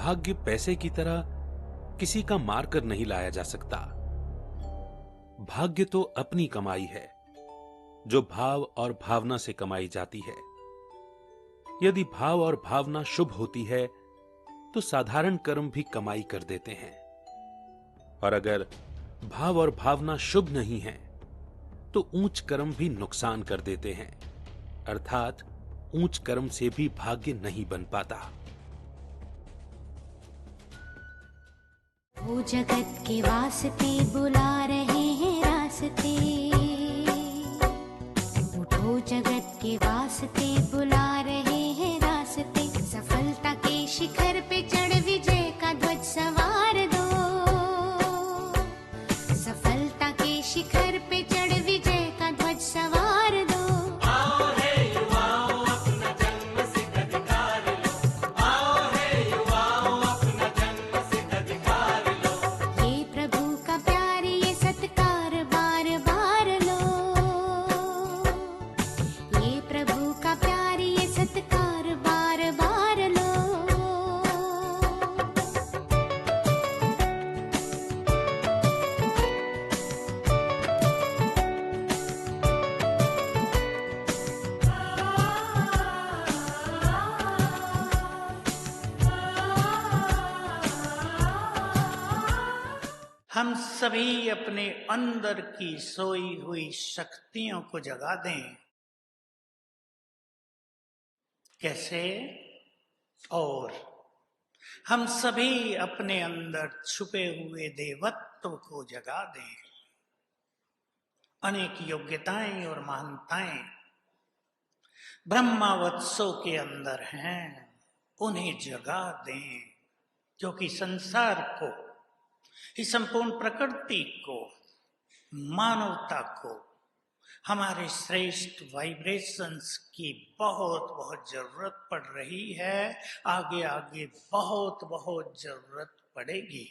भाग्य पैसे की तरह किसी का मार कर नहीं लाया जा सकता। भाग्य तो अपनी कमाई है, जो भाव और भावना से कमाई जाती है। यदि भाव और भावना शुभ होती है तो साधारण कर्म भी कमाई कर देते हैं, और अगर भाव और भावना शुभ नहीं है तो ऊंच कर्म भी नुकसान कर देते हैं। अर्थात ऊंच कर्म से भी भाग्य नहीं बन पाता। वो जगत के वास्ते बुला रहे हैं रास्ते, उठो जगत के वास्ते बुला रहे हैं रास्ते। सफलता के शिखर पे चढ़ विजय का ध्वज सवार दो, सफलता के शिखर पे चढ़ विजय का ध्वज सवार दो। आओ हे युवाओं अपना जन्म सिद्ध अधिकार लो, आओ हे युवाओं अपना जन्म सिद्ध अधिकार लो। ये प्रभु का प्यार ये सत्कार बार बार लो, ये प्रभु का प्यार ये सत्कार बार बार लो। हम सभी अपने अंदर की सोई हुई शक्तियों को जगा दें। कैसे? और हम सभी अपने अंदर छुपे हुए देवत्व को जगा दें। अनेक योग्यताएं और महानताएं ब्रह्मावत्सों के अंदर हैं, उन्हें जगा दें, क्योंकि संसार को, इस संपूर्ण प्रकृति को, मानवता को हमारे श्रेष्ठ वाइब्रेशंस की बहुत बहुत जरूरत पड़ रही है। आगे आगे बहुत बहुत जरूरत पड़ेगी।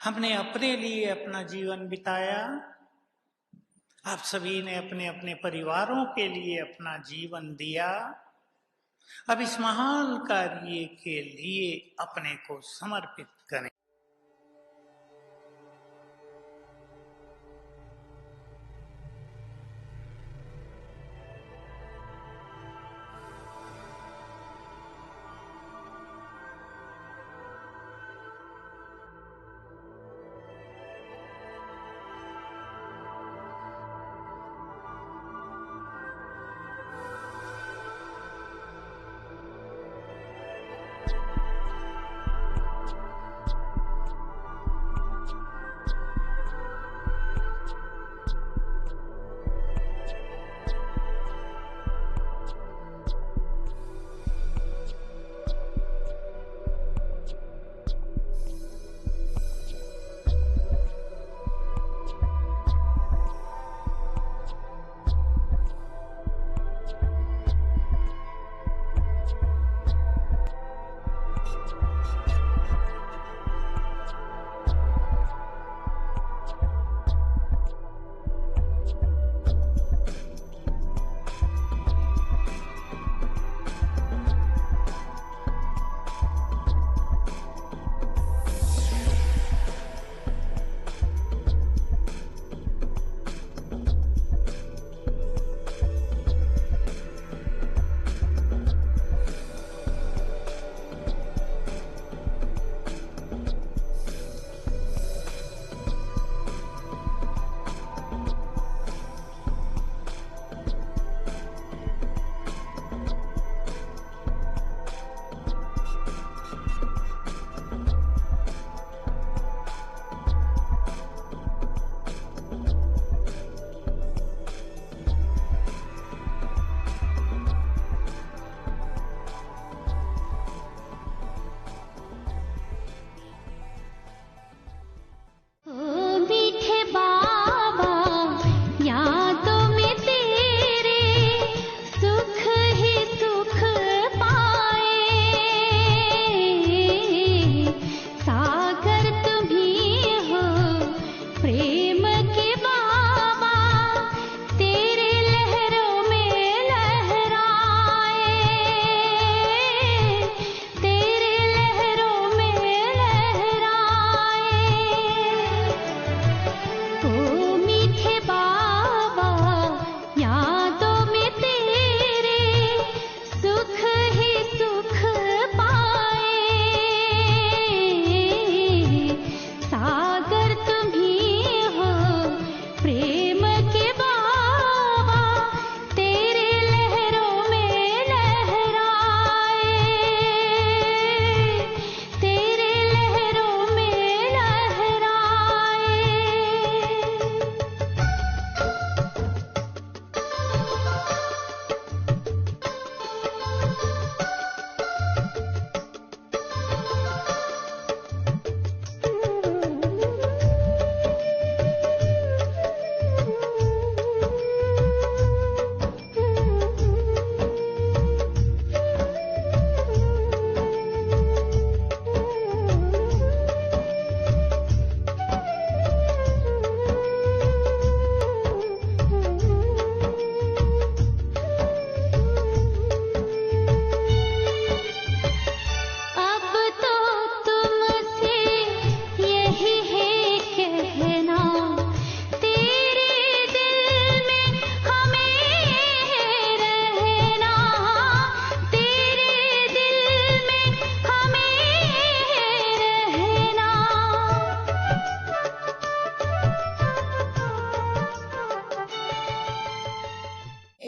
हमने अपने लिए अपना जीवन बिताया, आप सभी ने अपने अपने परिवारों के लिए अपना जीवन दिया। अब इस महान कार्य के लिए अपने को समर्पित करें।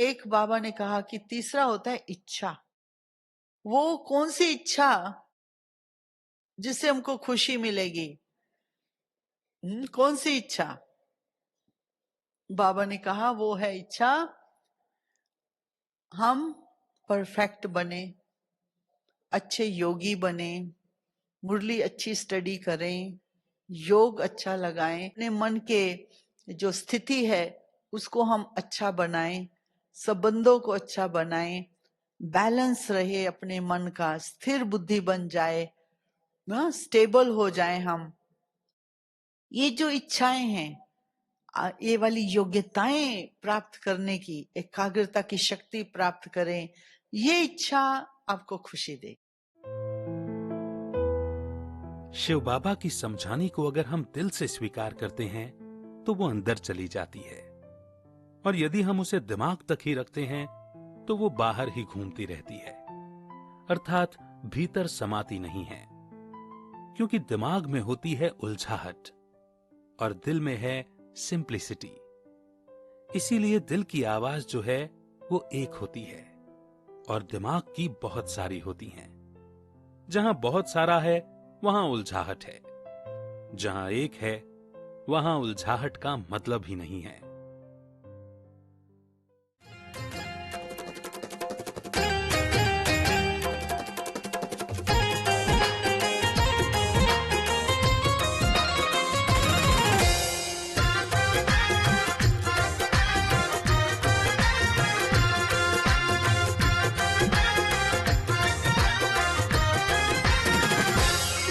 एक बाबा ने कहा कि तीसरा होता है इच्छा। वो कौन सी इच्छा जिससे हमको खुशी मिलेगी? कौन सी इच्छा? बाबा ने कहा वो है इच्छा हम परफेक्ट बने, अच्छे योगी बने, मुरली अच्छी स्टडी करें, योग अच्छा लगाएं, अपने मन के जो स्थिति है उसको हम अच्छा बनाएं, संबंधों को अच्छा बनाएं, बैलेंस रहे अपने मन का, स्थिर बुद्धि बन जाए, ना स्टेबल हो जाए हम। ये जो इच्छाएं हैं, ये वाली योग्यताएं प्राप्त करने की, एकाग्रता की शक्ति प्राप्त करें, ये इच्छा आपको खुशी दे। शिव बाबा की समझानी को अगर हम दिल से स्वीकार करते हैं तो वो अंदर चली जाती है, और यदि हम उसे दिमाग तक ही रखते हैं तो वो बाहर ही घूमती रहती है, अर्थात भीतर समाती नहीं है। क्योंकि दिमाग में होती है उलझाहट और दिल में है सिंप्लिसिटी। इसीलिए दिल की आवाज जो है वो एक होती है और दिमाग की बहुत सारी होती हैं। जहां बहुत सारा है वहां उलझाहट है, जहां एक है वहां उलझाहट का मतलब ही नहीं है।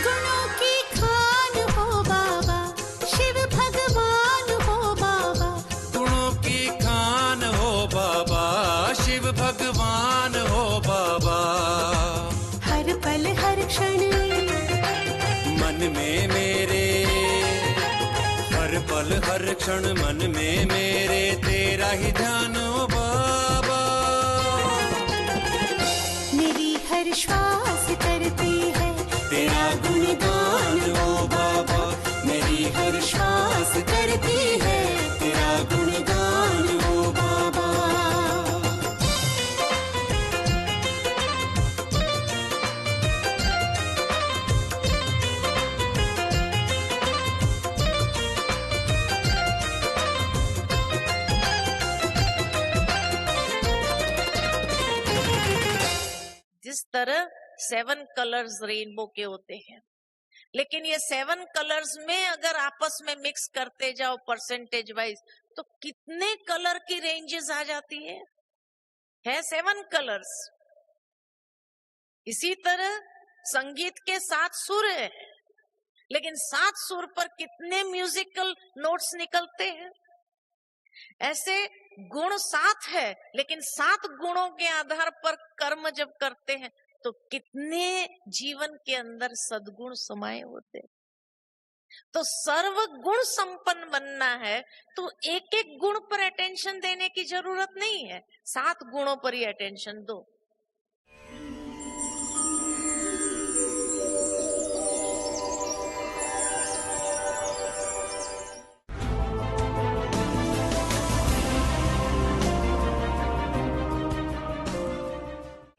गुणों की खान हो बाबा, शिव भगवान हो बाबा। गुणों की खान हो बाबा, शिव भगवान हो बाबा। हर पल हर क्षण मन में मेरे, हर पल हर क्षण मन में मेरे तेरा ही ध्यान हो बाबा। मेरी हर श्वास करती है तेरा गुणगान हो बाबा, मेरी हर श्वास करती है तेरा गुणगान हो बाबा। जिस तरह 7 कलर्स रेनबो के होते हैं, लेकिन ये 7 कलर्स में अगर आपस में मिक्स करते जाओ परसेंटेज वाइज तो कितने कलर की रेंजेस आ जाती है 7 कलर्स। इसी तरह संगीत के 7 सुर हैं, लेकिन 7 सुर पर कितने म्यूजिकल नोट्स निकलते हैं। ऐसे गुण 7 है, लेकिन 7 गुणों के आधार पर कर्म जब करते हैं तो कितने जीवन के अंदर सद्गुण समाये होते हैं। तो सर्व गुण संपन्न बनना है तो एक एक गुण पर अटेंशन देने की जरूरत नहीं है, 7 गुणों पर ही अटेंशन दो।